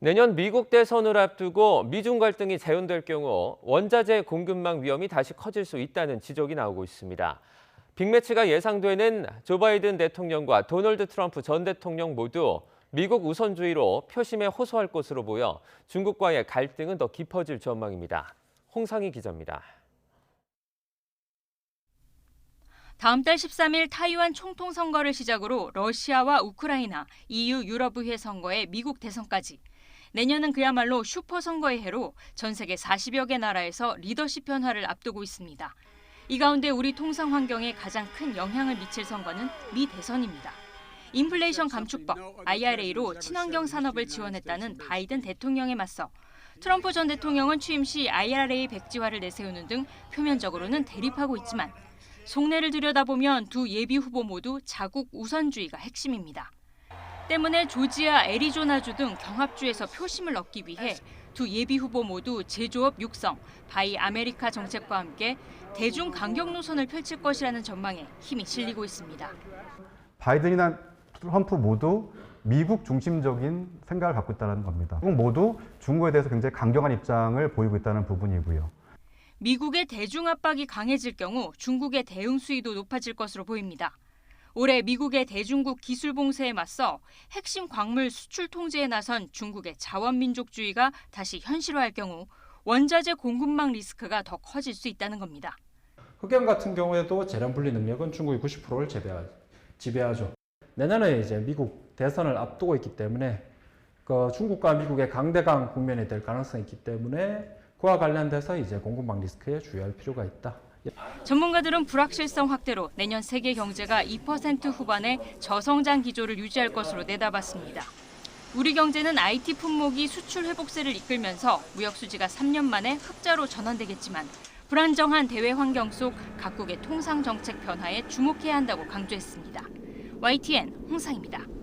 내년 미국 대선을 앞두고 미중 갈등이 재현될 경우 원자재 공급망 위험이 다시 커질 수 있다는 지적이 나오고 있습니다. 빅매치가 예상되는 조 바이든 대통령과 도널드 트럼프 전 대통령 모두 미국 우선주의로 표심에 호소할 것으로 보여 중국과의 갈등은 더 깊어질 전망입니다. 홍상희 기자입니다. 다음 달 13일 타이완 총통 선거를 시작으로 러시아와 우크라이나, EU 유럽의회 선거에 미국 대선까지. 내년은 그야말로 슈퍼 선거의 해로 전 세계 40여 개 나라에서 리더십 변화를 앞두고 있습니다. 이 가운데 우리 통상 환경에 가장 큰 영향을 미칠 선거는 미 대선입니다. 인플레이션 감축법, IRA로 친환경 산업을 지원했다는 바이든 대통령에 맞서 트럼프 전 대통령은 취임 시 IRA 백지화를 내세우는 등 표면적으로는 대립하고 있지만 속내를 들여다보면 두 예비 후보 모두 자국 우선주의가 핵심입니다. 때문에 조지아, 애리조나주 등 경합주에서 표심을 얻기 위해 두 예비 후보 모두 제조업 육성, 바이 아메리카 정책과 함께 대중 강경 노선을 펼칠 것이라는 전망에 힘이 실리고 있습니다. 바이든이나 트럼프 모두 미국 중심적인 생각을 갖고 있다는 겁니다. 모두 중국에 대해서 굉장히 강경한 입장을 보이고 있다는 부분이고요. 미국의 대중 압박이 강해질 경우 중국의 대응 수위도 높아질 것으로 보입니다. 올해 미국의 대중국 기술 봉쇄에 맞서 핵심 광물 수출 통제에 나선 중국의 자원민족주의가 다시 현실화할 경우 원자재 공급망 리스크가 더 커질 수 있다는 겁니다. 흑연 같은 경우에도 재련 분리 능력은 중국이 90%를 지배하죠. 내년에 이제 미국 대선을 앞두고 있기 때문에 중국과 미국의 강대강 국면이 될 가능성이 있기 때문에 그와 관련돼서 이제 공급망 리스크에 주의할 필요가 있다. 전문가들은 불확실성 확대로 내년 세계 경제가 2% 후반의 저성장 기조를 유지할 것으로 내다봤습니다. 우리 경제는 IT 품목이 수출 회복세를 이끌면서 무역 수지가 3년 만에 흑자로 전환되겠지만 불안정한 대외 환경 속 각국의 통상 정책 변화에 주목해야 한다고 강조했습니다. YTN 홍상입니다.